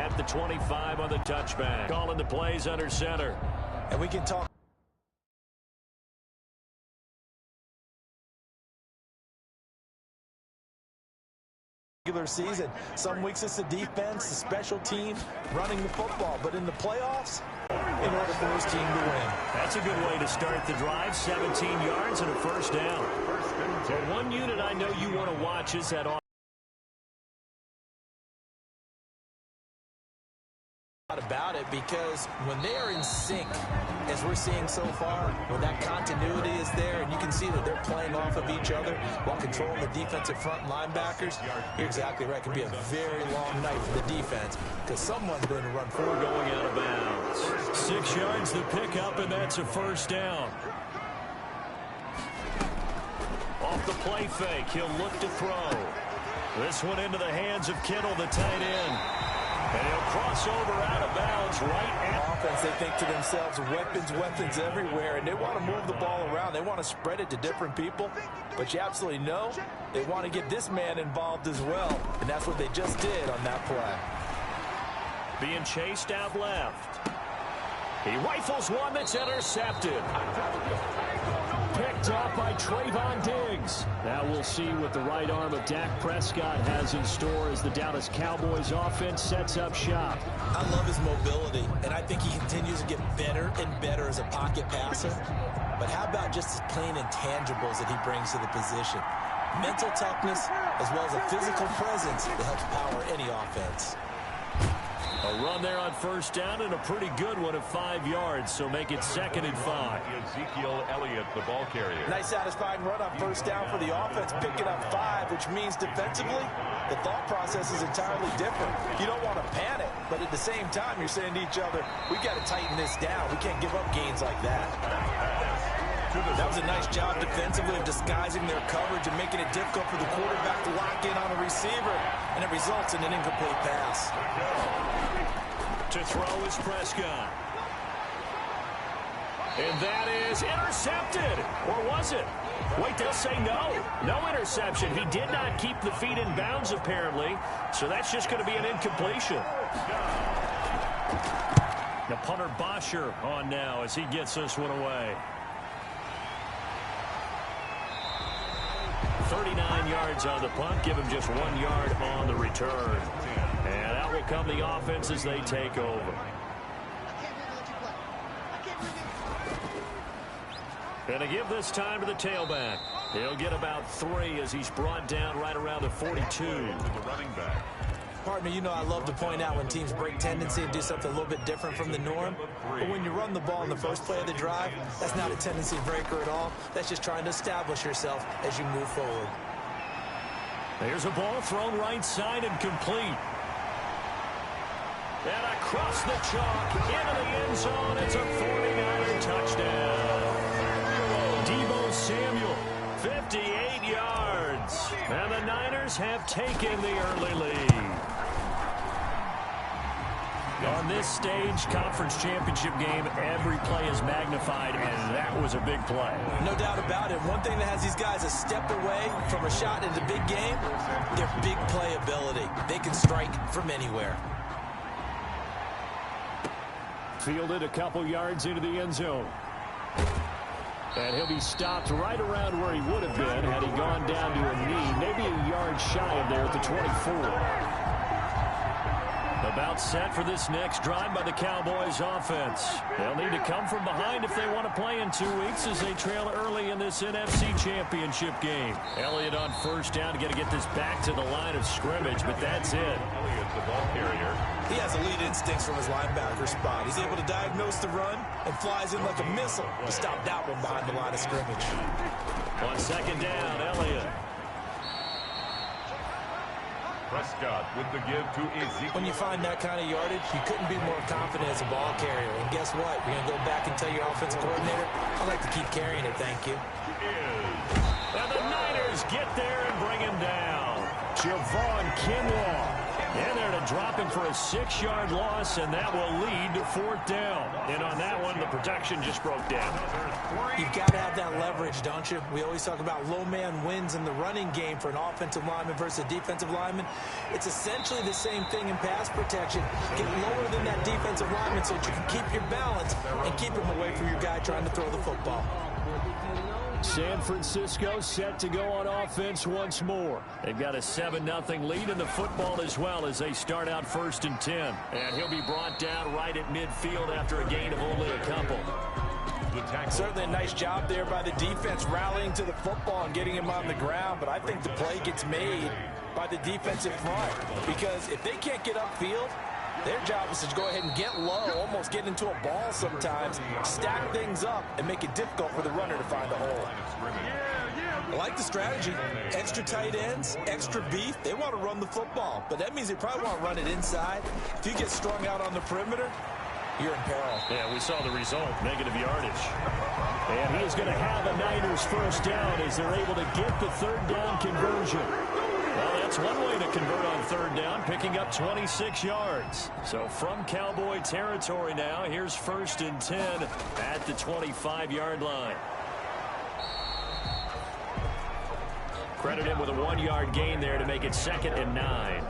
at the 25 on the touchback. Calling the plays under center. And we can talk regular season. Some weeks it's the defense, the special team, running the football. But in the playoffs, in order for his team to win. That's a good way to start the drive. 17 yards and a first down. Well, one unit I know you want to watch is that about it, because when they are in sync, as we're seeing so far, when that continuity is there and you can see that they're playing off of each other while controlling the defensive front linebackers, you're exactly right. It can be a very long night for the defense because someone's going to run forward. Going out of bounds. 6 yards the pickup, and that's a first down. Off the play fake, he'll look to throw. This one into the hands of Kittle, the tight end. And he'll cross over out of bounds right at offense. They think to themselves, weapons everywhere, and they want to move the ball around. They want to spread it to different people, but you absolutely know they want to get this man involved as well, and that's what they just did on that play. Being chased out left. He rifles one that's intercepted. Picked up by Trayvon Diggs. Now we'll see what the right arm of Dak Prescott has in store as the Dallas Cowboys offense sets up shop. I love his mobility, and I think he continues to get better and better as a pocket passer. But how about just his plain intangibles that he brings to the position? Mental toughness as well as a physical presence that helps power any offense. A run there on first down, and a pretty good one at 5 yards, so make it 2nd and 5. Ezekiel Elliott, the ball carrier. Nice satisfying run on first down for the offense, picking up 5, which means defensively, the thought process is entirely different. You don't want to panic, but at the same time, you're saying to each other, we got to tighten this down. We can't give up gains like that. That was a nice job defensively of disguising their coverage and making it difficult for the quarterback to lock in on a receiver, and it results in an incomplete pass. To throw is Prescott. And that is intercepted. Or was it? Wait, they'll say no. No interception. He did not keep the feet in bounds, apparently. So that's just going to be an incompletion. The punter Bosher on now as he gets this one away. 39 yards on the punt. Give him just 1 yard on the return. And out will come the offense as they take over. And to give this time to the tailback. He'll get about 3 as he's brought down right around the 42. To the running back. Partner, you know I love to point out when teams break tendency and do something a little bit different from the norm. But when you run the ball in the first play of the drive, that's not a tendency breaker at all. That's just trying to establish yourself as you move forward. There's a ball thrown right side and complete. And across the chalk, into the end zone, it's a 49er touchdown. Deebo Samuel, 58 yards. And the Niners have taken the early lead. On this stage, conference championship game, every play is magnified, and that was a big play. No doubt about it. One thing that has these guys a step away from a shot in the big game, their big play ability. They can strike from anywhere. Fielded a couple yards into the end zone. And he'll be stopped right around where he would have been had he gone down to a knee, maybe a yard shy of there at the 24. About set for this next drive by the Cowboys offense. They'll need to come from behind if they want to play in 2 weeks as they trail early in this NFC championship game. Elliott on first down to get this back to the line of scrimmage, but that's it. Elliott, the ball carrier. He has elite instincts from his linebacker spot. He's able to diagnose the run and flies in like a missile to stop that one behind the line of scrimmage. On second down, Elliott. Prescott with the give to Ezekiel. When you find that kind of yardage, you couldn't be more confident as a ball carrier. And guess what? You're going to go back and tell your offensive coordinator, I'd like to keep carrying it, thank you. And the Niners get there and bring him down. Javon Kinlaw. And they're to drop him for a 6-yard loss, and that will lead to 4th down. And on that one, the protection just broke down. You've got to have that leverage, don't you? We always talk about low man wins in the running game for an offensive lineman versus a defensive lineman. It's essentially the same thing in pass protection. Get lower than that defensive lineman so that you can keep your balance and keep him away from your guy trying to throw the football. San Francisco set to go on offense once more. They've got a 7-0 lead in the football as well as they start out 1st and 10. And he'll be brought down right at midfield after a gain of only a couple. Certainly a nice job there by the defense rallying to the football and getting him on the ground. But I think the play gets made by the defensive front because if they can't get upfield, their job is to go ahead and get low, almost get into a ball sometimes, stack things up, and make it difficult for the runner to find the hole. I like the strategy. Extra tight ends, extra beef. They want to run the football, but that means they probably want to run it inside. If you get strung out on the perimeter, you're in peril. Yeah, we saw the result, negative yardage. And he is going to have a Niners 1st down as they're able to get the 3rd down conversion. Well, that's one way to convert on 3rd down, picking up 26 yards. So from Cowboy territory now, here's 1st and 10 at the 25-yard line. Credit him with a 1-yard gain there to make it 2nd and 9.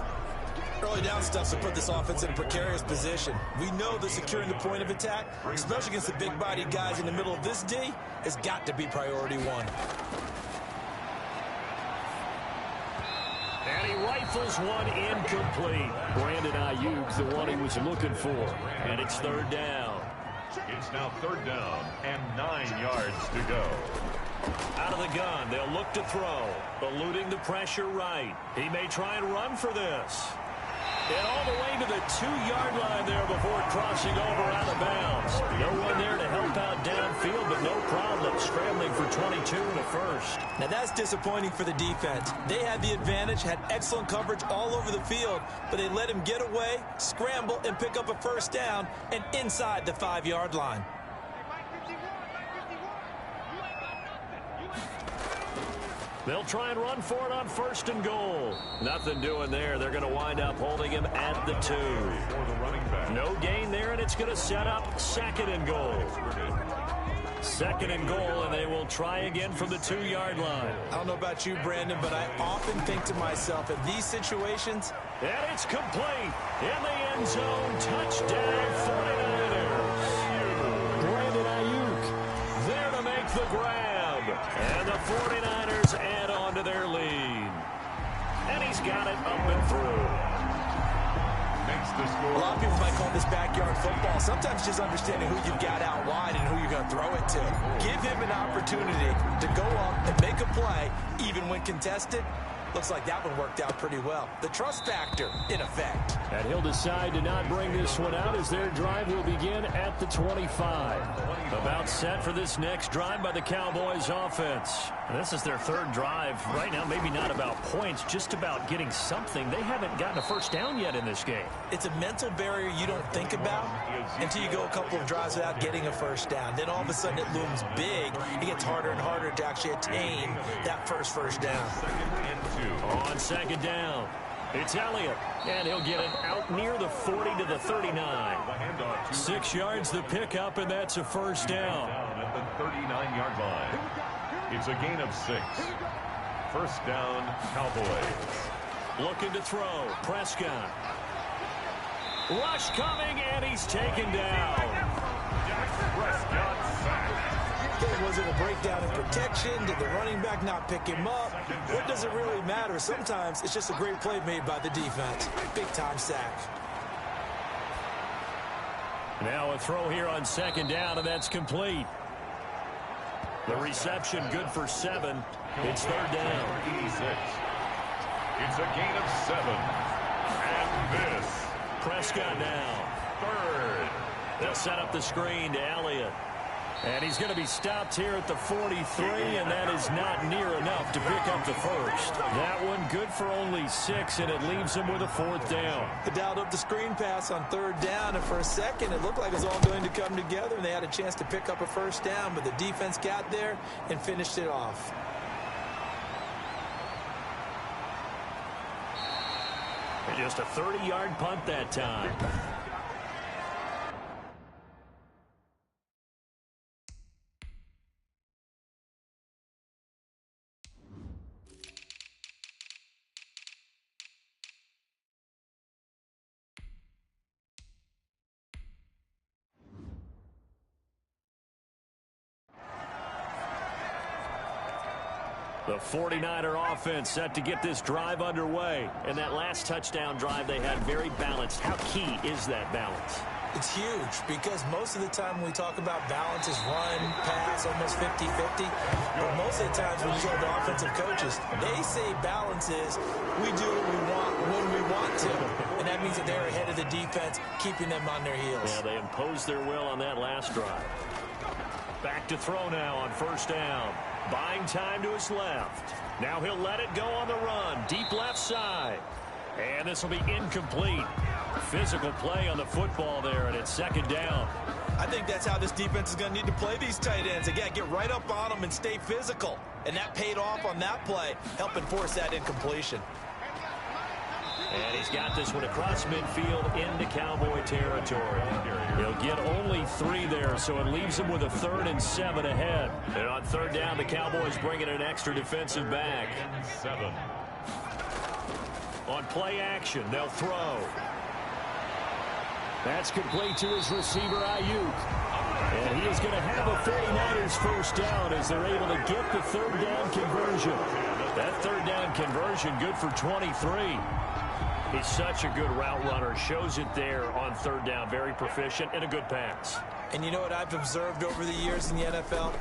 Early down stuff to put this offense in a precarious position. We know that securing the point of attack, especially against the big-bodied guys in the middle of this D, has got to be priority 1. And he rifles one incomplete. Brandon Ayuk, the one he was looking for. And it's 3rd down. It's now 3rd down and 9 yards to go. Out of the gun, they'll look to throw. Eluding the pressure right. He may try and run for this. And all the way to the 2-yard line there before crossing over out of bounds. No one there to help out downfield, but no problem scrambling for 22 and a 1st. Now that's disappointing for the defense. They had the advantage, had excellent coverage all over the field, but they let him get away, scramble, and pick up a 1st down and inside the 5-yard line. They'll try and run for it on 1st and goal. Nothing doing there. They're going to wind up holding him at the 2. No gain there, and it's going to set up 2nd and goal. 2nd and goal, and they will try again from the 2-yard line. I don't know about you, Brandon, but I often think to myself, in these situations... And it's complete. In the end zone, touchdown 49ers. Brandon Ayuk there to make the grab. And the 49ers add on to their lead. And he's got it up and through. Makes the score. A lot of people might call this backyard football. Sometimes just understanding who you've got out wide and who you're going to throw it to. Give him an opportunity to go up and make a play, even when contested. Looks like that one worked out pretty well. The trust factor in effect. And he'll decide to not bring this one out as their drive will begin at the 25. About set for this next drive by the Cowboys offense. And this is their 3rd drive right now. Maybe not about points, just about getting something. They haven't gotten a 1st down yet in this game. It's a mental barrier you don't think about until you go a couple of drives without getting a 1st down. Then all of a sudden it looms big. It gets harder and harder to actually attain that first down. On 2nd down, it's Elliott, and he'll get it out near the 40 to the 39. 6 yards the pickup, and that's a 1st down. At the 39-yard line. It's a gain of 6. 1st down, Cowboys. Looking to throw, Prescott. Rush coming, and he's taken down. Prescott sacked. Was it a breakdown in protection? Did the running back not pick him up? What does it really matter? Sometimes it's just a great play made by the defense. Big-time sack. Now a throw here on 2nd down, and that's complete. The reception good for 7. It's 3rd down. 86. It's a gain of 7. And this. Prescott now. 3rd. They'll set up the screen to Elliott. And he's going to be stopped here at the 43, and that is not near enough to pick up the 1st. That one good for only 6, and it leaves him with a 4th down. They dialed up the screen pass on 3rd down, and for a second it looked like it was all going to come together, and they had a chance to pick up a 1st down, but the defense got there and finished it off. Just a 30-yard punt that time. The 49er offense set to get this drive underway. And that last touchdown drive they had very balanced. How key is that balance? It's huge because most of the time when we talk about balance is run, pass, almost 50-50. But most of the times when you talk to offensive coaches, they say balance is we do what we want when we want to. And that means that they're ahead of the defense, keeping them on their heels. Yeah, they imposed their will on that last drive. Back to throw now on first down. Buying time to his left. Now he'll let it go on the run. Deep left side. And this will be incomplete. Physical play on the football there, and it's second down. I think that's how this defense is going to need to play these tight ends. Again, get right up on them and stay physical. And that paid off on that play, helping force that incompletion. And he's got this one across midfield into Cowboy territory. He'll get only 3 there, so it leaves him with a 3rd and 7 ahead. And on third down, the Cowboys bring in an extra defensive back. 7. On play action, they'll throw. That's complete to his receiver, Ayuk. And he is going to have a 49ers first down as they're able to get the third down conversion. That third down conversion good for 23. He's such a good route runner. Shows it there on third down. Very proficient and a good pass. And you know what I've observed over the years in the NFL?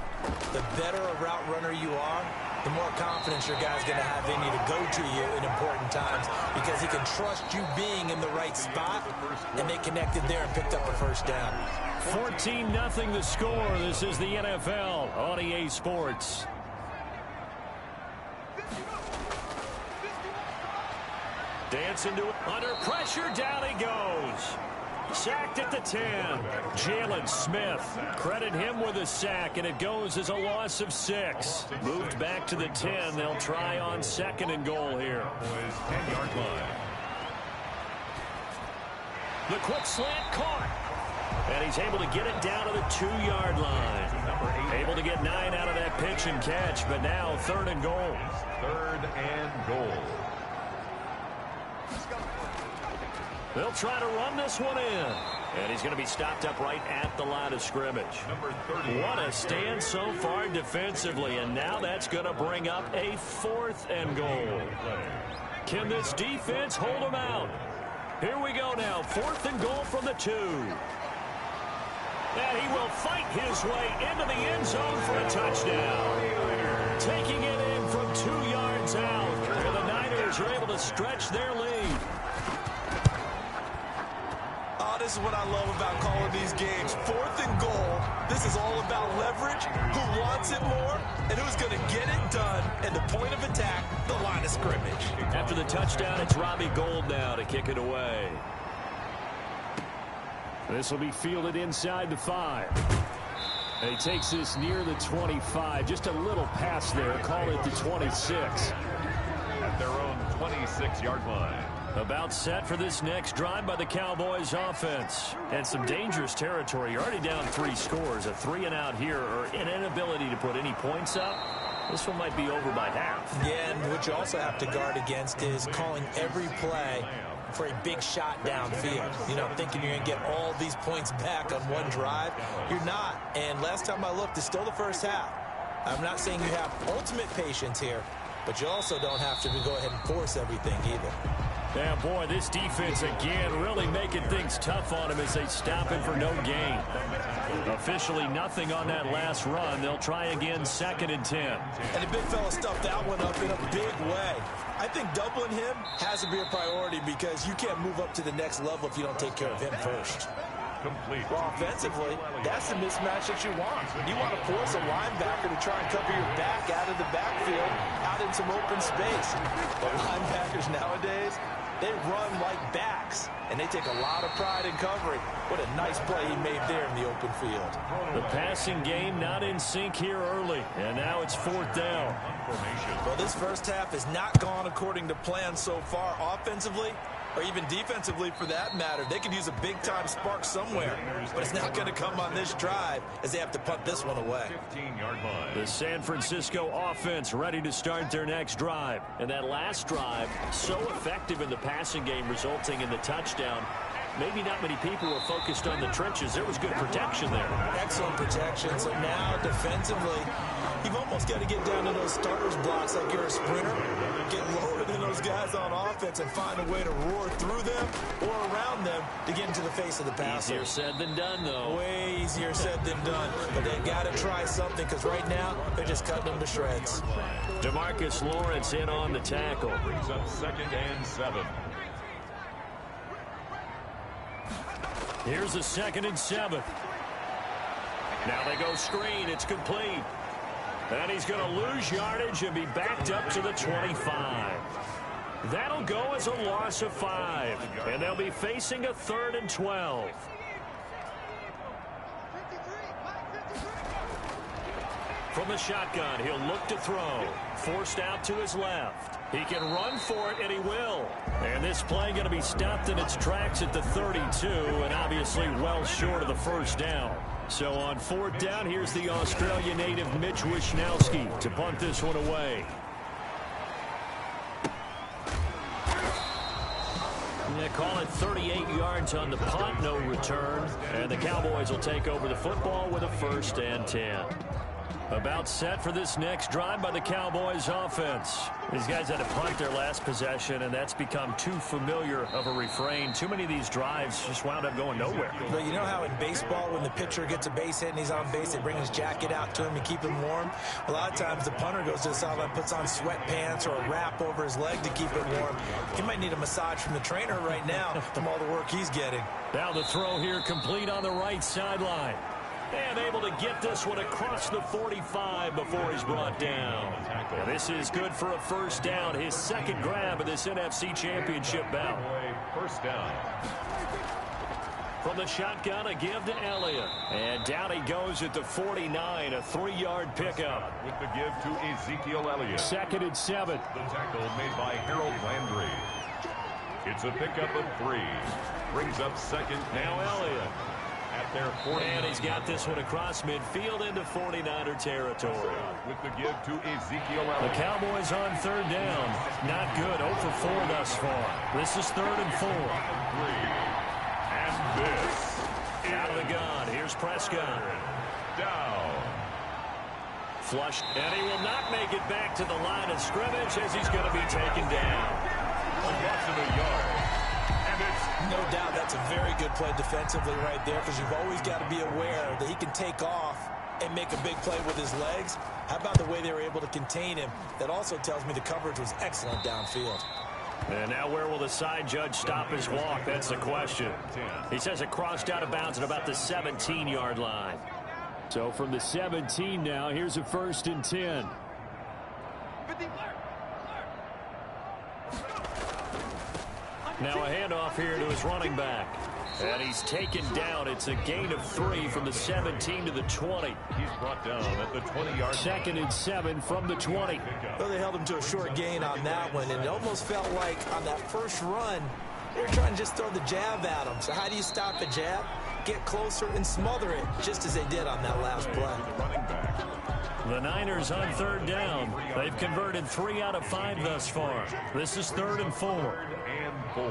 The better a route runner you are, the more confidence your guy's going to have in you to go to you in important times because he can trust you being in the right spot, and they connected there and picked up a first down. 14-0 the score. This is the NFL on EA Sports. Dancing to it. Under pressure, down he goes. Sacked at the 10. Jalen Smith. Credit him with a sack, and it goes as a loss of 6. Moved back to the 10. They'll try on 2nd and goal here. 10-yard line. The quick slant caught. And he's able to get it down to the 2-yard line. Able to get 9 out of that pitch and catch, but now 3rd and goal. 3rd and goal. They'll try to run this one in. And he's going to be stopped up right at the line of scrimmage. Number 30. What a stand so far defensively. And now that's going to bring up a 4th and goal. Can this defense hold them out? Here we go now. 4th and goal from the 2. And he will fight his way into the end zone for a touchdown. Taking it in from 2 yards out. And the Niners are able to stretch their lead. This is what I love about calling these games. 4th and goal. This is all about leverage, who wants it more, and who's going to get it done. And the point of attack, the line of scrimmage. After the touchdown, it's Robbie Gould now to kick it away. This will be fielded inside the 5. And he takes this near the 25. Just a little pass there. Call it the 26. At their own 26-yard line. About set for this next drive by the Cowboys offense. And some dangerous territory. You're already down 3 scores. A 3-and-out here, or an inability to put any points up. This one might be over by half. Yeah, and what you also have to guard against is calling every play for a big shot downfield. You know, thinking you're going to get all these points back on one drive. You're not. And last time I looked, it's still the first half. I'm not saying you have ultimate patience here, but you also don't have to go ahead and force everything either. Yeah, boy, this defense again really making things tough on him as they stop him for no gain. Officially nothing on that last run. They'll try again 2nd and 10. And the big fella stuffed that one up in a big way. I think doubling him has to be a priority because you can't move up to the next level if you don't take care of him first. Complete. Well, offensively, that's the mismatch that you want. You want to force a linebacker to try and cover your back out of the backfield, out in some open space. But linebackers nowadays, they run like backs, and they take a lot of pride in covering. What a nice play he made there in the open field. The passing game not in sync here early, and now it's 4th down. Well, this first half has not gone according to plan so far offensively, or even defensively for that matter. They could use a big-time spark somewhere, but it's not going to come on this drive as they have to punt this one away. 15-yard line. The San Francisco offense ready to start their next drive. And that last drive, so effective in the passing game, resulting in the touchdown. Maybe not many people were focused on the trenches. There was good protection there. Excellent protection. So now defensively, you've almost got to get down to those starters blocks like you're a sprinter. Get lower than those guys on offense and find a way to roar through them or around them to get into the face of the passer. Easier said than done, though. Way easier said than done. But they've got to try something because right now they're just cutting them to shreds. DeMarcus Lawrence in on the tackle. Brings up 2nd and 7. Here's a 2nd and 7. Now they go screen. It's complete. And he's going to lose yardage and be backed up to the 25. That'll go as a loss of 5. And they'll be facing a 3rd and 12. From the shotgun, he'll look to throw. Forced out to his left. He can run for it, and he will. And this play going to be stopped in its tracks at the 32, and obviously well short of the first down. So on 4th down, here's the Australia native Mitch Wishnowsky to punt this one away. They call it 38 yards on the punt, no return. And the Cowboys will take over the football with a 1st and 10. About set for this next drive by the Cowboys offense. These guys had to punt their last possession, and that's become too familiar of a refrain. Too many of these drives just wound up going nowhere. But you know how in baseball, when the pitcher gets a base hit and he's on base, they bring his jacket out to him to keep him warm? A lot of times the punter goes to the sideline, puts on sweatpants or a wrap over his leg to keep it warm. He might need a massage from the trainer right now from all the work he's getting. Now the throw here complete on the right sideline. And able to get this one across the 45 before he's brought down. Now this is good for a 1st down. His 2nd grab of this NFC Championship bout. 1st down. From the shotgun, a give to Elliott. And down he goes at the 49, a 3-yard pickup. With the give to Ezekiel Elliott. 2nd and 7. The tackle made by Harold Landry. It's a pickup of 3. Brings up 2nd. Now Elliott. At their 40. And he's got this one across midfield into 49er territory. With the give to Ezekiel Elliott. The Cowboys on 3rd down. Not good. 0 for 4 thus far. This is 3rd and 4. 3. And this out of the gun. Here's Prescott. Down. Flushed. And he will not make it back to the line of scrimmage as he's going to be taken down. A loss of a yard. No doubt that's a very good play defensively right there because you've always got to be aware that he can take off and make a big play with his legs. How about the way they were able to contain him? That also tells me the coverage was excellent downfield. And now where will the side judge stop his walk? That's the question. He says it crossed out of bounds at about the 17-yard line. So from the 17 now, here's a 1st and 10. Now a handoff here to his running back. And he's taken down. It's a gain of 3 from the 17 to the 20. He's brought down at the 20-yard. 2nd and 7 from the 20. Well, they held him to a short gain on that one, and it almost felt like on that first run, they were trying to just throw the jab at him. So how do you stop the jab? Get closer and smother it, just as they did on that last play. The Niners on 3rd down. They've converted 3 out of 5 thus far. This is 3rd and 4. 3rd and 4.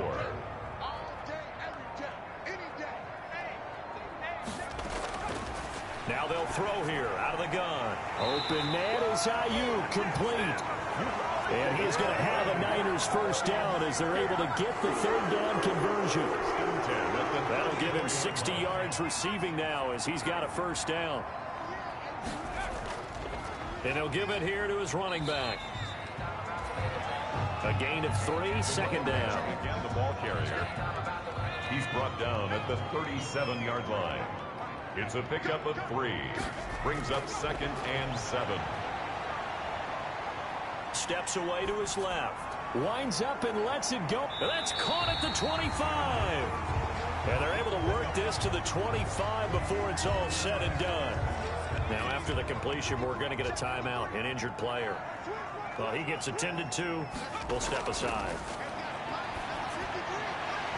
Now they'll throw here out of the gun. Open man is Ayuk, complete. And he's going to have a Niners 1st down as they're able to get the 3rd down conversion. That'll give him 60 yards receiving now as he's got a 1st down. And he'll give it here to his running back. A gain of 3, 2nd down. Again, the ball carrier. He's brought down at the 37-yard line. It's a pickup of 3. Brings up 2nd and 7. Steps away to his left. Winds up and lets it go. That's caught at the 25. And they're able to work this to the 25 before it's all said and done. Now after the completion, we're going to get a timeout, an injured player. Well, he gets attended to. We'll step aside.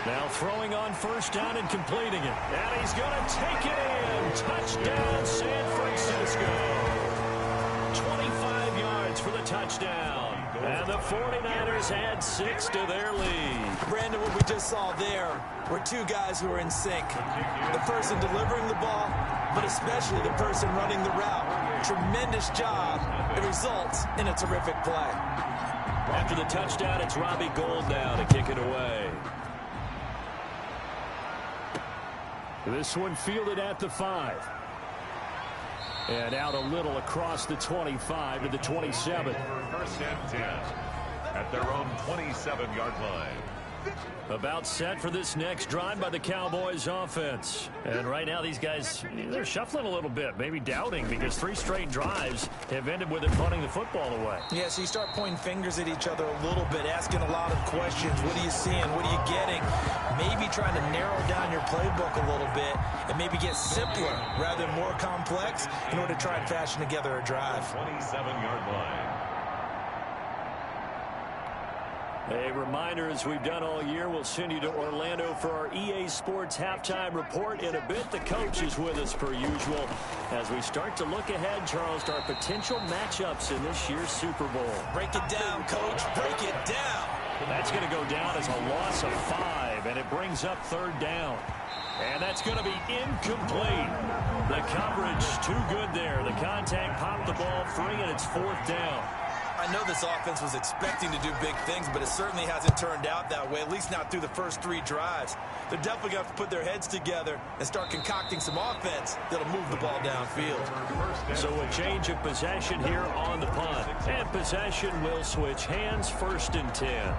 Now throwing on first down and completing it. And he's going to take it in. Touchdown, San Francisco. 25 yards for the touchdown. And the 49ers add 6 to their lead. Brandon, what we just saw there were two guys who are in sync. The person delivering the ball, but especially the person running the route. Tremendous job. It results in a terrific play. After the touchdown, it's Robbie Gould now to kick it away. This one fielded at the 5. And out a little across the 25 to the 27. First and 10 at their own 27-yard line. About set for this next drive by the Cowboys offense. And right now these guys, they're shuffling a little bit, maybe doubting, because 3 straight drives have ended with it punting the football away. Yeah, so you start pointing fingers at each other a little bit, asking a lot of questions. What are you seeing? What are you getting? Maybe trying to narrow down your playbook a little bit and maybe get simpler rather than more complex in order to try and fashion together a drive. 27-yard line. A reminder, as we've done all year, we'll send you to Orlando for our EA Sports halftime report in a bit. The coach is with us per usual as we start to look ahead, Charles, to our potential matchups in this year's Super Bowl. Break it down, Coach. Break it down. That's going to go down as a loss of 5, and it brings up 3rd down. And that's going to be incomplete. The coverage too good there. The contact popped the ball free, and it's 4th down. I know this offense was expecting to do big things, but it certainly hasn't turned out that way, at least not through the first 3 drives. They're definitely going to have to put their heads together and start concocting some offense that'll move the ball downfield. So a change of possession here on the punt. And possession will switch hands, 1st and 10.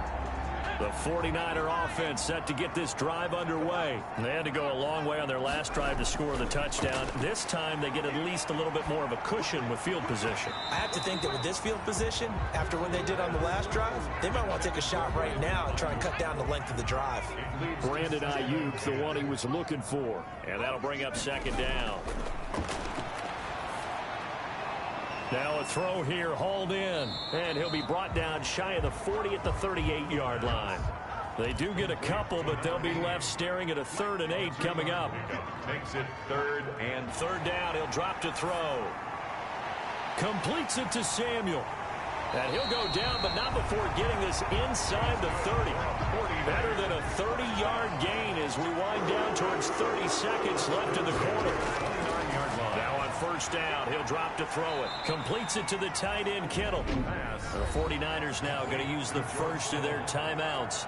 The 49er offense set to get this drive underway. They had to go a long way on their last drive to score the touchdown. This time they get at least a little bit more of a cushion with field position. I have to think that with this field position, after what they did on the last drive, they might want to take a shot right now and try and cut down the length of the drive. Brandon Ayuk, the one he was looking for. And that'll bring up 2nd down. Now a throw here, hauled in, and he'll be brought down shy of the 40 at the 38-yard line. They do get a couple, but they'll be left staring at a 3rd and 8 coming up. Makes it 3rd and 3rd down. He'll drop to throw. Completes it to Samuel. And he'll go down, but not before getting this inside the 30. Better than a 30-yard gain as we wind down towards 30 seconds left in the quarter. Now on 1st down, he'll drop to throw it. Completes it to the tight end, Kittle. The 49ers now going to use the first of their timeouts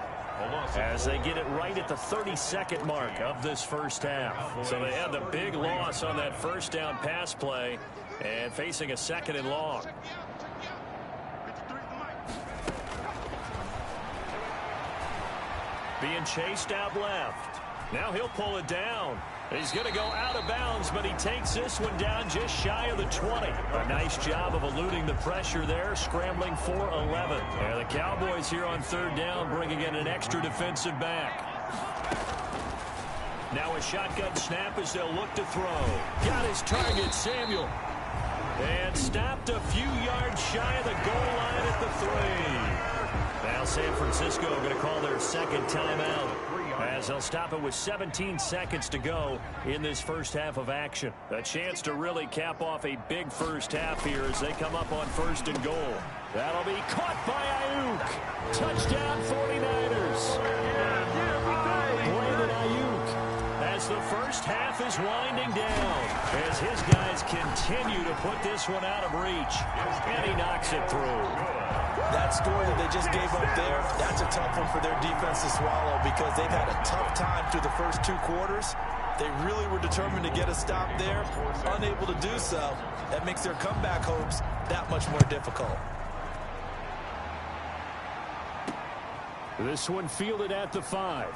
as they get it right at the 32nd mark of this first half. So they had the big loss on that 1st down pass play and facing a 2nd and long. Being chased out left. Now he'll pull it down. He's going to go out of bounds, but he takes this one down just shy of the 20. A nice job of eluding the pressure there, scrambling for 11. And the Cowboys here on 3rd down, bringing in an extra defensive back. Now a shotgun snap as they'll look to throw. Got his target, Samuel. And stopped a few yards shy of the goal line at the 3. Now San Francisco going to call their 2nd timeout, as they'll stop it with 17 seconds to go in this first half of action. A chance to really cap off a big first half here as they come up on 1st and goal. That'll be caught by Ayuk. Touchdown 49ers. Brandon Ayuk, as the first half is winding down, as his guys continue to put this one out of reach. And he knocks it through. That story that they just gave up there, that's a tough one for their defense to swallow because they've had a tough time through the first 2 quarters. They really were determined to get a stop there, unable to do so. That makes their comeback hopes that much more difficult. This one fielded at the 5.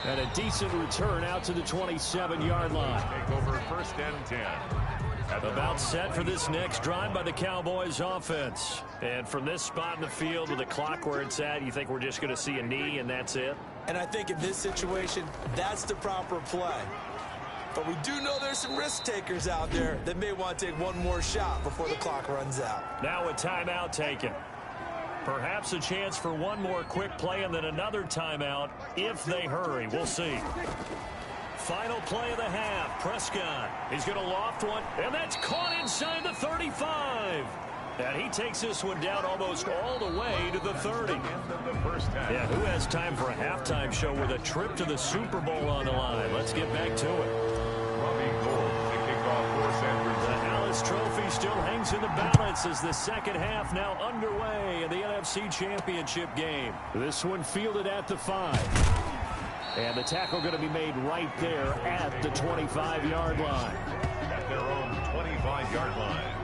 And a decent return out to the 27-yard line. Take over 1st and 10. About set for this next drive by the Cowboys offense. And from this spot in the field with the clock where it's at, you think we're just going to see a knee and that's it? And I think in this situation, that's the proper play. But we do know there's some risk takers out there that may want to take one more shot before the clock runs out. Now a timeout taken. Perhaps a chance for one more quick play and then another timeout if they hurry. We'll see. Final play of the half. Prescott. He's going to loft one, and that's caught inside the 35. And he takes this one down almost all the way to the 30. Yeah, who has time for a halftime show with a trip to the Super Bowl on the line? Let's get back to it. The Alice Trophy still hangs in the balance as the second half now underway in the NFC Championship game. This one fielded at the 5. And the tackle going to be made right there at the 25-yard line. At their own 25-yard line.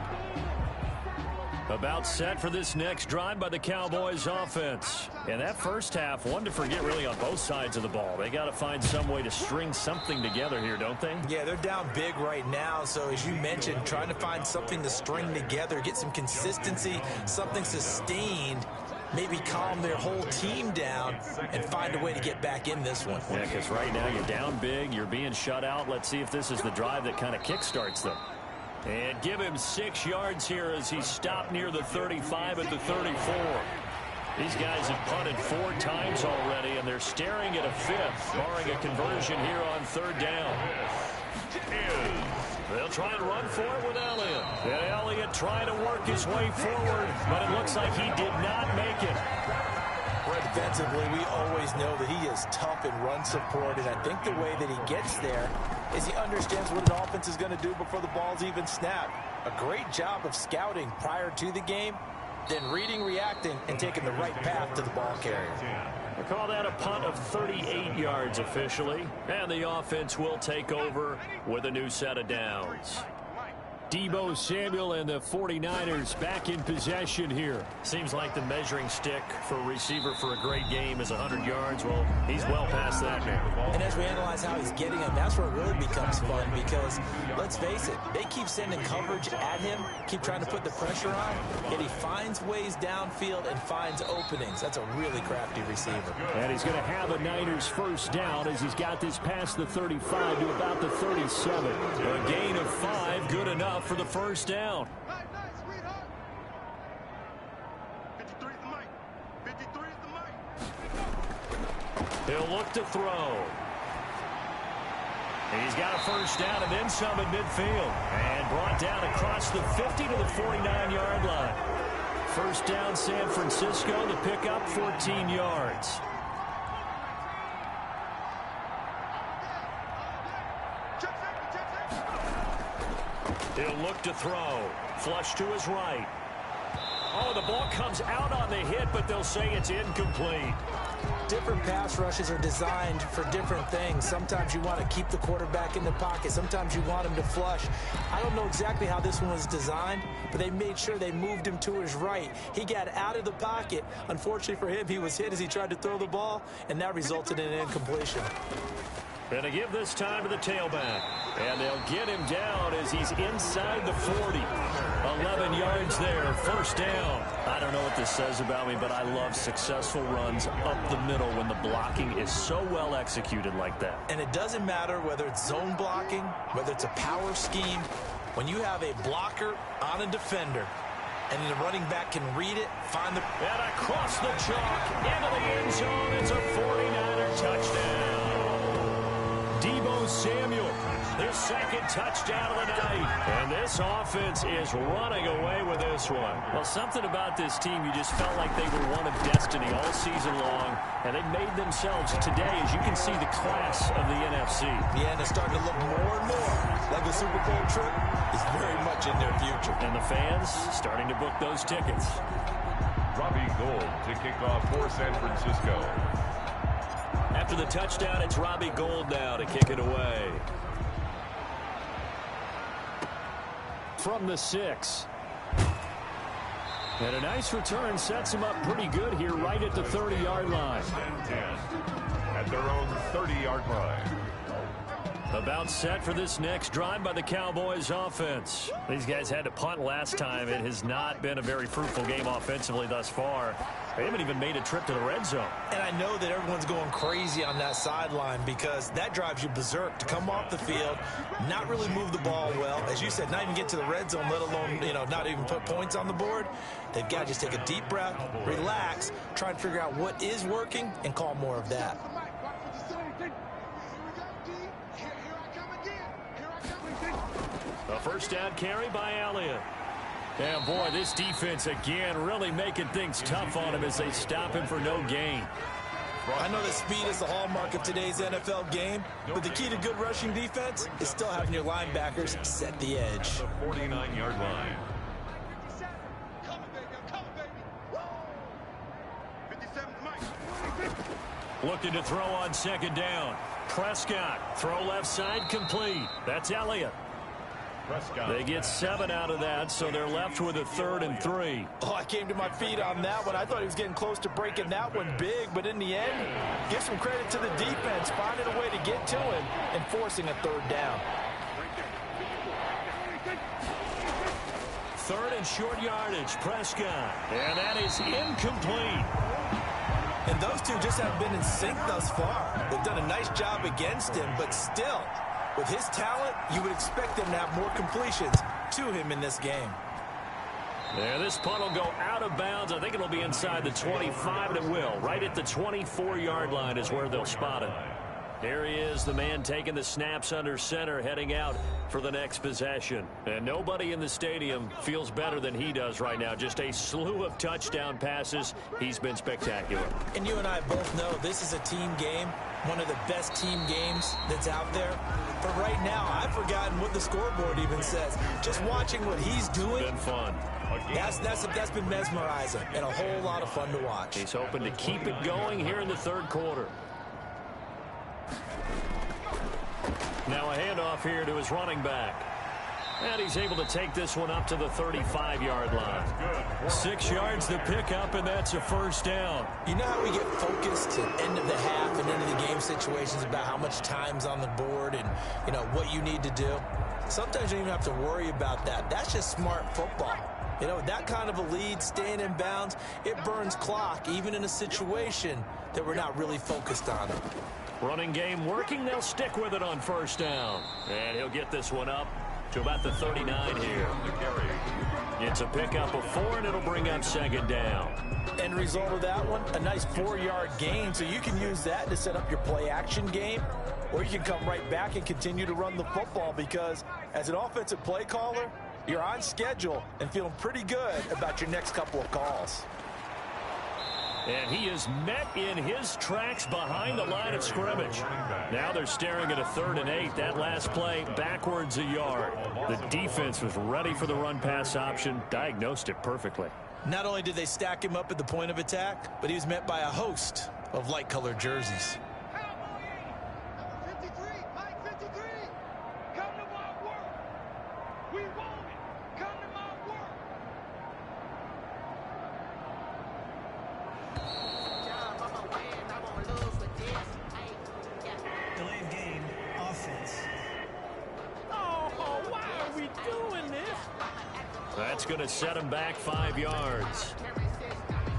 About set for this next drive by the Cowboys offense. And that first half, one to forget really on both sides of the ball. They got to find some way to string something together here, don't they? Yeah, they're down big right now. So as you mentioned, trying to find something to string together, get some consistency, something sustained, maybe calm their whole team down and find a way to get back in this one. Yeah, because right now you're down big, you're being shut out. Let's see if this is the drive that kind of kickstarts them. And give him 6 yards here as he's stopped near the 35 at the 34. These guys have punted 4 times already, and they're staring at a 5th, barring a conversion here on 3rd down. They'll try and run for it with Elliott. And Elliott trying to work his way forward, but it looks like he did not make it. Defensively, we always know that he is tough in run support, and I think the way that he gets there is he understands what an offense is going to do before the ball's even snapped. A great job of scouting prior to the game, then reading, reacting, and taking the right path to the ball carrier. We call that a punt of 38 yards officially, and the offense will take over with a new set of downs. Deebo Samuel and the 49ers back in possession here. Seems like the measuring stick for a receiver for a great game is 100 yards. Well, he's well past that now. And as we analyze how he's getting them, that's where it really becomes fun because, let's face it, they keep sending coverage at him, keep trying to put the pressure on, yet he finds ways downfield and finds openings. That's a really crafty receiver. And he's going to have a Niners first down as he's got this past the 35 to about the 37. A gain of 5, good enough for the first down. He'll look to throw. He's got a first down and then some in midfield. And brought down across the 50 to the 49-yard line. First down San Francisco, the pickup 14 yards. He'll look to throw. Flush to his right. Oh, the ball comes out on the hit, but they'll say it's incomplete. Different pass rushes are designed for different things. Sometimes you want to keep the quarterback in the pocket. Sometimes you want him to flush. I don't know exactly how this one was designed, but they made sure they moved him to his right. He got out of the pocket. Unfortunately for him, he was hit as he tried to throw the ball, and that resulted in an incompletion. Going to give this time to the tailback. And they'll get him down as he's inside the 40. 11 yards there, first down. I don't know what this says about me, but I love successful runs up the middle when the blocking is so well executed like that. And it doesn't matter whether it's zone blocking, whether it's a power scheme. When you have a blocker on a defender, and the running back can read it, find the... And across the chalk, into the end zone, it's a 49er touchdown. Deebo Samuel, his second touchdown of the night. And this offense is running away with this one. Well, something about this team, you just felt like they were one of destiny all season long. And they made themselves today, as you can see, the class of the NFC. Yeah, and it's starting to look more and more like a Super Bowl trip is very much in their future. And the fans starting to book those tickets. Robbie Gould to kick off for San Francisco. After the touchdown, it's Robbie Gould now to kick it away. From the 6. And a nice return sets him up pretty good here right at the 30-yard line. 10 at their own 30-yard line. About set for this next drive by the Cowboys offense. These guys had to punt last time. It has not been a very fruitful game offensively thus far. They haven't even made a trip to the red zone. And I know that everyone's going crazy on that sideline because that drives you berserk to come off the field, not really move the ball well. As you said, not even get to the red zone, let alone, not even put points on the board. They've got to just take a deep breath, relax, try and figure out what is working, and call more of that. A first down carry by Elliott. And, boy, this defense, again, really making things tough on him as they stop him for no gain. I know that speed is the hallmark of today's NFL game, but the key to good rushing defense is still having your linebackers set the edge. The 49-yard line. Looking to throw on second down. Prescott, throw left side, complete. That's Elliott. They get 7 out of that, so they're left with a 3rd and 3. Oh, I came to my feet on that one. I thought he was getting close to breaking that one big, but in the end, give some credit to the defense, finding a way to get to him and forcing a 3rd down. 3rd and short yardage, Prescott. And that is incomplete. And those two just haven't been in sync thus far. They've done a nice job against him, but still, with his talent, you would expect them to have more completions to him in this game. Yeah, this punt will go out of bounds. I think it'll be inside the 25, and it will. Right at the 24-yard line is where they'll spot it. Here he is, the man taking the snaps under center, heading out for the next possession. And nobody in the stadium feels better than he does right now. Just a slew of touchdown passes. He's been spectacular. And you and I both know this is a team game, one of the best team games that's out there. But right now, I've forgotten what the scoreboard even says. Just watching what he's doing. Been fun. That's been mesmerizing and a whole lot of fun to watch. He's hoping to keep it going here in the 3rd quarter. Now a handoff here to his running back. And he's able to take this one up to the 35-yard line. 6 yards to pick up, and that's a first down. You know how we get focused at end of the half and end of the game situations about how much time's on the board and, what you need to do? Sometimes you don't even have to worry about that. That's just smart football. With that kind of a lead, staying in bounds, it burns clock, even in a situation that we're not really focused on it. Running game working. They'll stick with it on first down. And he'll get this one up to about the 39 here. It's a pickup of 4, and it'll bring up second down. End result of that one, a nice 4-yard gain, so you can use that to set up your play-action game, or you can come right back and continue to run the football because as an offensive play caller, you're on schedule and feeling pretty good about your next couple of calls. And he is met in his tracks behind the line of scrimmage. Now they're staring at a 3rd and 8. That last play backwards a yard. The defense was ready for the run-pass option, diagnosed it perfectly. Not only did they stack him up at the point of attack, but he was met by a host of light-colored jerseys. That's going to set him back 5 yards.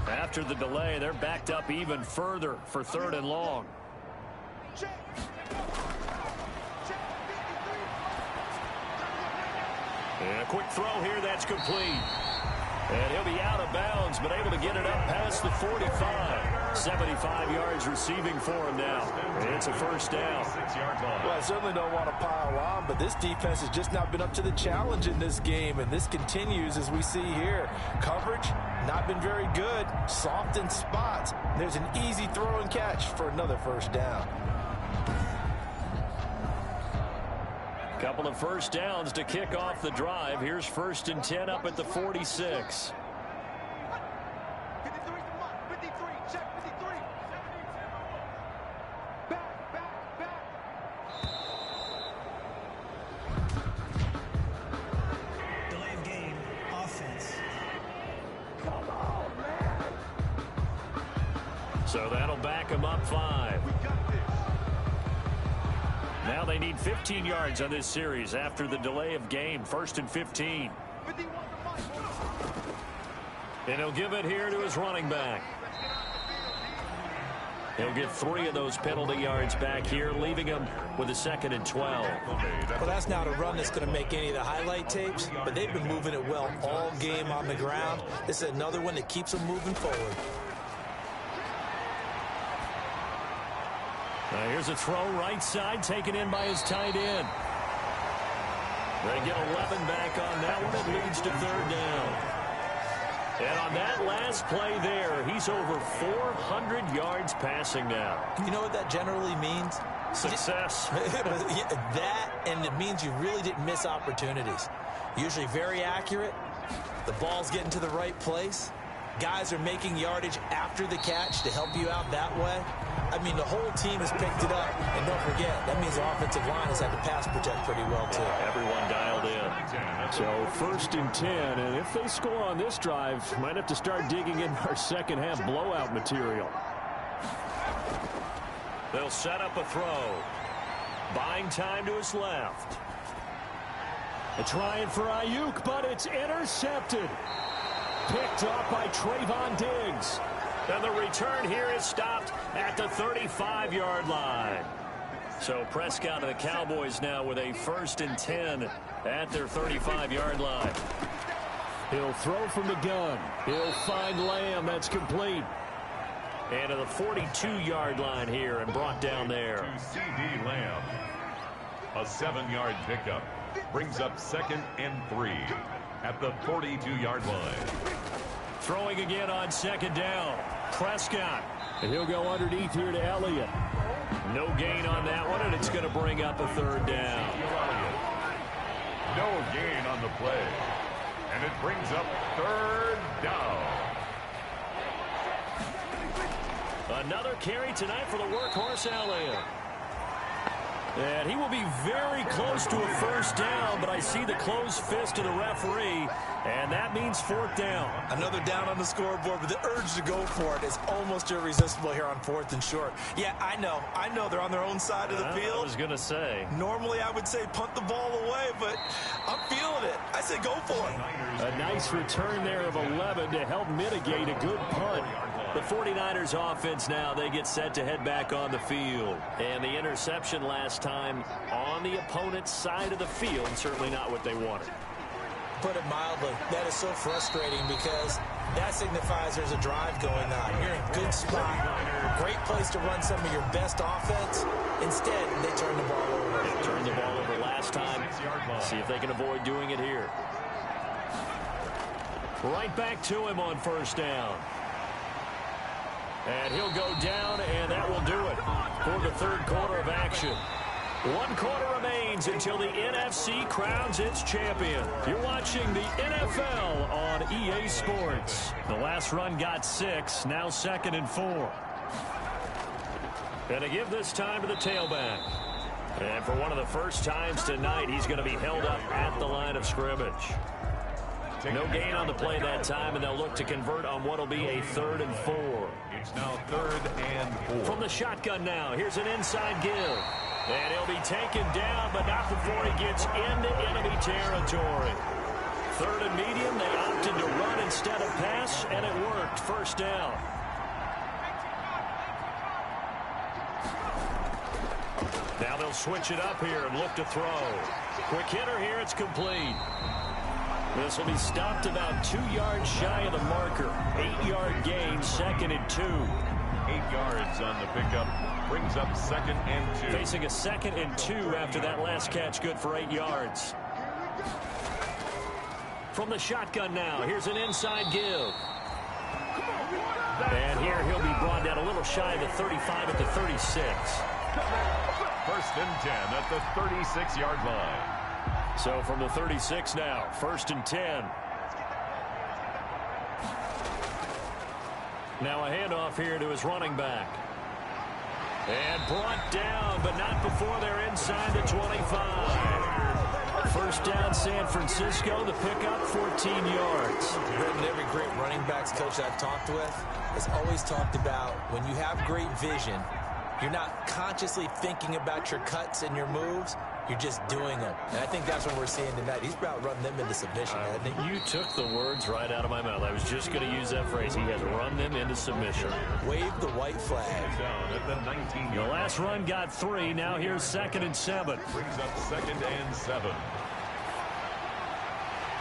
After the delay, they're backed up even further for 3rd and long. And a quick throw here, that's complete. And he'll be out of bounds, but able to get it up past the 45. 75 yards receiving for him now. And it's a first down. Well, I certainly don't want to pile on, but this defense has just not been up to the challenge in this game, and this continues as we see here. Coverage, not been very good. Soft in spots. There's an easy throw and catch for another first down. Couple of first downs to kick off the drive. Here's 1st and 10 up at the 46. Delay of game, offense. Come on, man. So that'll back him up 5. Now they need 15 yards on this series after the delay of game. 1st and 15. And he'll give it here to his running back. He'll get 3 of those penalty yards back here, leaving him with a 2nd and 12. Well, that's not a run that's going to make any of the highlight tapes, but they've been moving it well all game on the ground. This is another one that keeps them moving forward. Now here's a throw right side, taken in by his tight end. They get 11 back on that one. It leads to 3rd down. And on that last play there, he's over 400 yards passing now. You know what that generally means? Success. That, and it means you really didn't miss opportunities. Usually very accurate. The ball's getting to the right place. Guys are making yardage after the catch to help you out that way. I mean, the whole team has picked it up. And don't forget, that means the offensive line has had to pass protect pretty well, too. Everyone dialed in. So 1st and 10, and if they score on this drive, might have to start digging in our second half blowout material. They'll set up a throw. Buying time to his left. Trying for Ayuk, but it's intercepted. Picked up by Trayvon Diggs. And the return here is stopped at the 35-yard line. So Prescott and the Cowboys now with a 1st and 10 at their 35-yard line. He'll throw from the gun. He'll find Lamb. That's complete. And to the 42-yard line here and brought down there. To C.D. Lamb. A 7-yard pickup. Brings up 2nd and 3 at the 42-yard line. Throwing again on 2nd down. Prescott. And he'll go underneath here to Elliott. No gain on that one, and it's going to bring up a 3rd down. No gain on the play. And it brings up 3rd down. Another carry tonight for the workhorse Elliott. And he will be very close to a 1st down, but I see the closed fist of the referee, and that means 4th down. Another down on the scoreboard, but the urge to go for it is almost irresistible here on 4th and short. Yeah, I know they're on their own side of the field. I was going to say. Normally I would say punt the ball away, but I'm feeling it. I say go for it. A nice return there of 11 to help mitigate a good punt. The 49ers offense now, they get set to head back on the field. And the interception last time on the opponent's side of the field, certainly not what they wanted. Put it mildly, that is so frustrating because that signifies there's a drive going on. You're in a good spot, great place to run some of your best offense. Instead, they turn the ball over. They turned the ball over last time. See if they can avoid doing it here. Right back to him on 1st down. And he'll go down, and that will do it for the 3rd quarter of action. 1 quarter remains until the NFC crowns its champion. You're watching the NFL on EA Sports. The last run got 6, now 2nd and 4. And to give this time to the tailback. And for one of the first times tonight, he's going to be held up at the line of scrimmage. No gain on the play that time, and they'll look to convert on what will be a 3rd and 4. It's now 3rd and 4. From the shotgun now, here's an inside give. And he'll be taken down, but not before he gets into enemy territory. 3rd and medium, they opted to run instead of pass, and it worked. 1st down. Now they'll switch it up here and look to throw. Quick hitter here, it's complete. This will be stopped about 2 yards shy of the marker. 8-yard gain, 2nd and 2. 8 yards on the pickup. Brings up 2nd and 2. Facing a 2nd and 2 after that last catch, good for 8 yards. From the shotgun now, here's an inside give. And here he'll be brought down a little shy of the 35 at the 36. 1st and 10 at the 36-yard line. So from the 36 now, 1st and 10. Now a handoff here to his running back. And brought down, but not before they're inside the 25. 1st down, San Francisco. The pickup, 14 yards. Every great running backs coach I've talked with has always talked about when you have great vision, you're not consciously thinking about your cuts and your moves. you're just doing them. And I think that's what we're seeing tonight. He's about running them into submission, hasn't he? You took the words right out of my mouth. I was just going to use that phrase. He has run them into submission. Wave the white flag. Down at the 19. The last run got 3. Now here's 2nd and 7. Brings up 2nd and 7.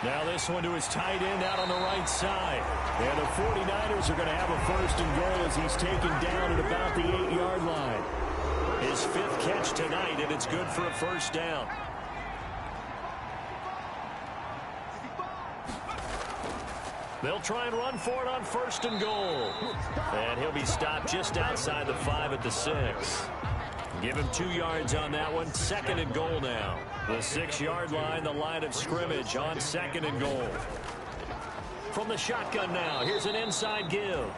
Now this one to his tight end out on the right side. And the 49ers are going to have a 1st and goal as he's taken down at about the 8-yard line. His 5th catch tonight, and it's good for a 1st down. They'll try and run for it on 1st and goal. And he'll be stopped just outside the 5 at the 6. Give him 2 yards on that one. 2nd and goal now. The 6-yard line, the line of scrimmage on 2nd and goal. From the shotgun now, here's an inside give.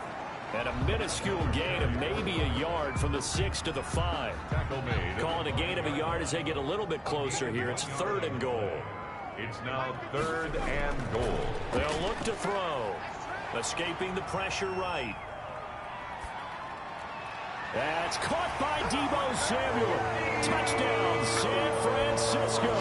And a minuscule gain of maybe a yard from the 6 to the 5. Tackle made. Call it a gain of a yard as they get a little bit closer here. It's 3rd and goal. It's now 3rd and goal. They'll look to throw. Escaping the pressure right. That's caught by Deebo Samuel. Touchdown, San Francisco.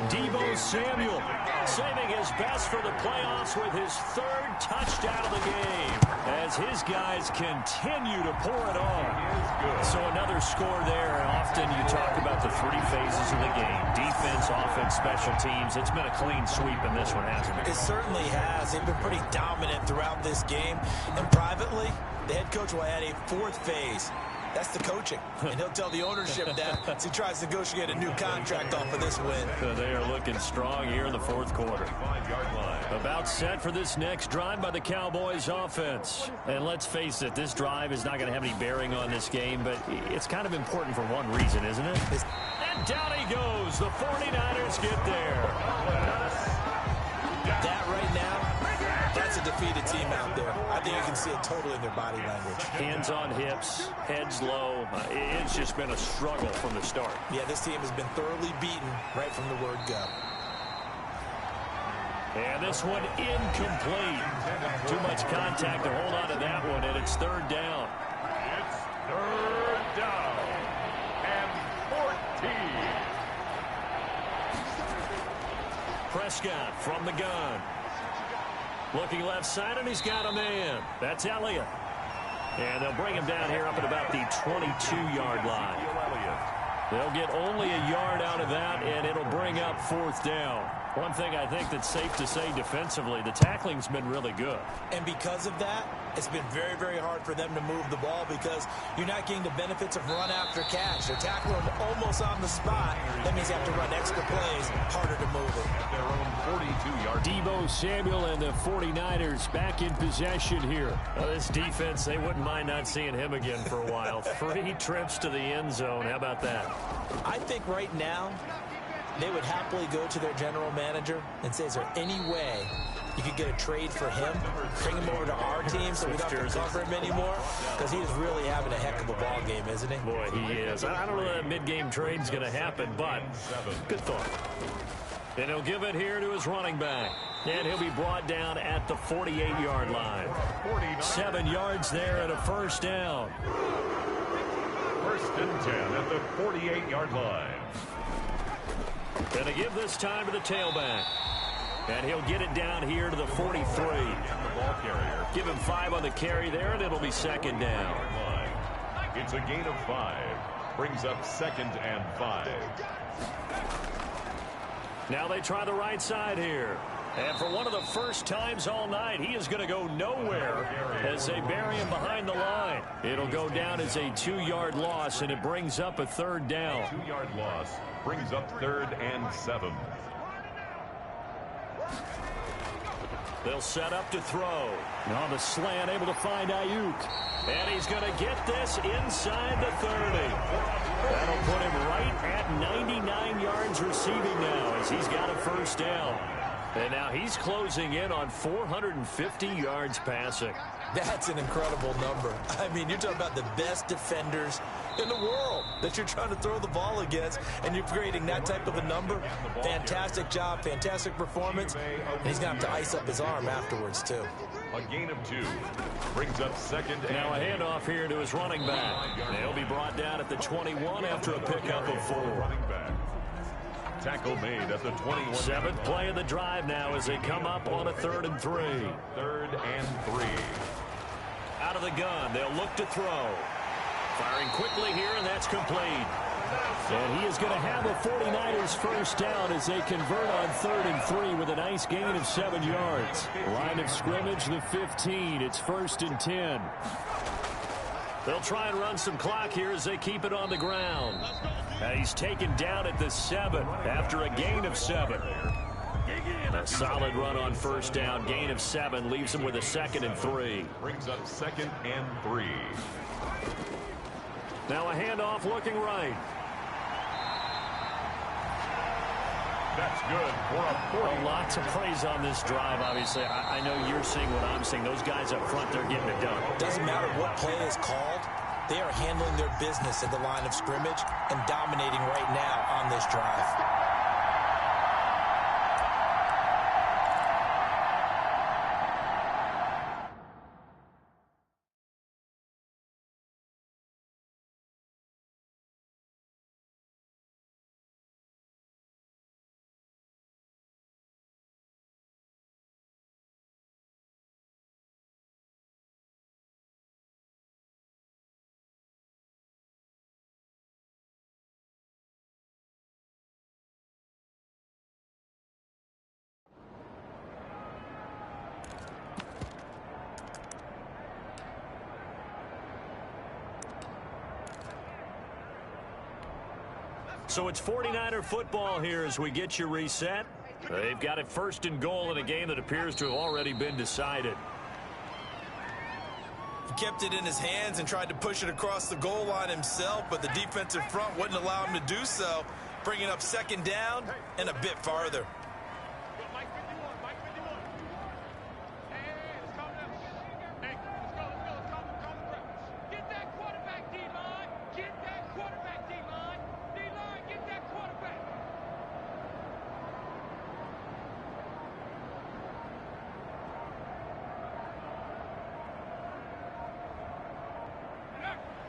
Deebo Samuel saving his best for the playoffs with his 3rd touchdown of the game as his guys continue to pour it on. So another score there. Often you talk about the 3 phases of the game. Defense, offense, special teams. It's been a clean sweep in this one, hasn't it? It certainly has. They've been pretty dominant throughout this game. And privately, the head coach will add a 4th phase. That's the coaching. And he'll tell the ownership that as he tries to negotiate a new contract off of this win. They are looking strong here in the 4th quarter. 5-yard line. About set for this next drive by the Cowboys offense. And let's face it, this drive is not going to have any bearing on this game, but it's kind of important for one reason, isn't it? And down he goes. The 49ers get there. That right now, that's a defeated team out there. I think you can see it totally in their body language. Hands on hips, heads low. It's just been a struggle from the start. Yeah, this team has been thoroughly beaten right from the word go. And this one incomplete. Too much contact to hold on to that one, and it's 3rd down. It's 3rd down and 14. Prescott from the gun. Looking left side, and he's got a man. That's Elliott. And they'll bring him down here up at about the 22-yard line. They'll get only a yard out of that, and it'll bring up 4th down. One thing I think that's safe to say defensively, the tackling's been really good. And because of that, it's been very, very hard for them to move the ball because you're not getting the benefits of run after catch. They're tackling almost on the spot. That means you have to run extra plays, harder to move it. Their own 42-yard. Deebo Samuel and the 49ers back in possession here. Well, this defense, they wouldn't mind not seeing him again for a while. 3 trips to the end zone. How about that? I think right now, they would happily go to their general manager and say, is there any way you could get a trade for him, bring him over to our team so we don't have to cover him anymore? Because he is really having a heck of a ball game, isn't he? Boy, he is. I don't know that mid-game trade is going to happen, but good thought. And he'll give it here to his running back. And he'll be brought down at the 48-yard line. 7 yards there and a 1st down. 1st and 10 at the 48-yard line. Going to give this time to the tailback. And he'll get it down here to the 43. Give him 5 on the carry there, and it'll be 2nd down. It's a gain of 5. Brings up 2nd and 5. Now they try the right side here. And for one of the first times all night, he is going to go nowhere as they bury him behind the line. It'll go down as a 2-yard loss, and it brings up a 3rd down. 2-yard loss brings up 3rd and 7. They'll set up to throw. Now the slant able to find Ayuk. And he's going to get this inside the 30. That'll put him right at 99 yards receiving now as he's got a 1st down. And now he's closing in on 450 yards passing. That's an incredible number. I mean, you're talking about the best defenders in the world that you're trying to throw the ball against, and you're creating that type of a number. Fantastic job, fantastic performance. And he's going to have to ice up his arm afterwards, too. A gain of 2. Brings up second and Now a handoff here to his running back. They'll be brought down at the 21 after a pickup of 4. Running back. Tackle made at the 21. Seventh play of the drive now as they come up on a 3rd and 3. 3rd and 3. Out of the gun, they'll look to throw. Firing quickly here, and that's complete. And he is going to have a 49ers first down as they convert on 3rd and 3 with a nice gain of 7 yards. Line of scrimmage, the 15. It's 1st and 10. They'll try and run some clock here as they keep it on the ground. He's taken down at the 7 after a gain of 7. A solid run on first down. Gain of 7 leaves him with a 2nd and 3. Brings up 2nd and 3. Now a handoff looking right. That's good for a 40. Lots of praise on this drive, obviously. I know you're seeing what I'm seeing. Those guys up front, they're getting it done. Doesn't matter what play is called. They are handling their business at the line of scrimmage and dominating right now on this drive. So it's 49er football here as we get you reset. They've got it 1st and goal in a game that appears to have already been decided. He kept it in his hands and tried to push it across the goal line himself, but the defensive front wouldn't allow him to do so, bringing up 2nd down and a bit farther.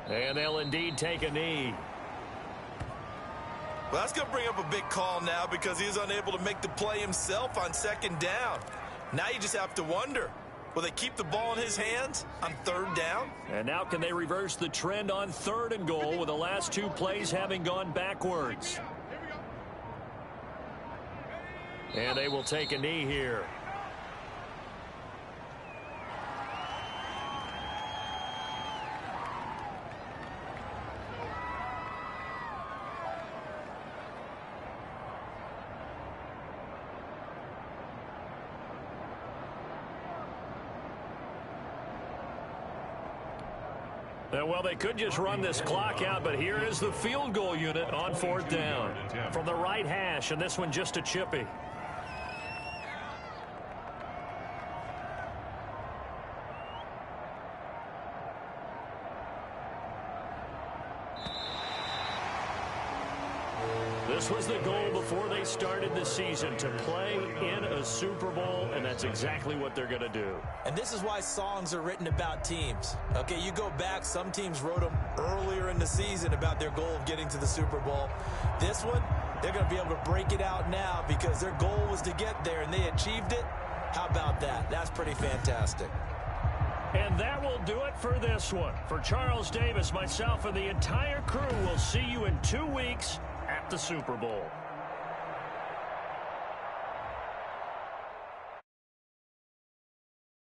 And they'll indeed take a knee. Well, that's going to bring up a big call now because he is unable to make the play himself on 2nd down. Now you just have to wonder, will they keep the ball in his hands on 3rd down? And now can they reverse the trend on 3rd and goal with the last 2 plays having gone backwards? And they will take a knee here. Well, they could just run this clock out, but here is the field goal unit on 4th down. From the right hash, and this one just a chippy. This was the goal before they started the season, to play in a Super Bowl, and that's exactly what they're going to do. And this is why songs are written about teams. Okay, you go back, some teams wrote them earlier in the season about their goal of getting to the Super Bowl. This one, they're going to be able to break it out now because their goal was to get there, and they achieved it. How about that? That's pretty fantastic. And that will do it for this one. For Charles Davis, myself, and the entire crew, we'll see you in 2 weeks at the Super Bowl.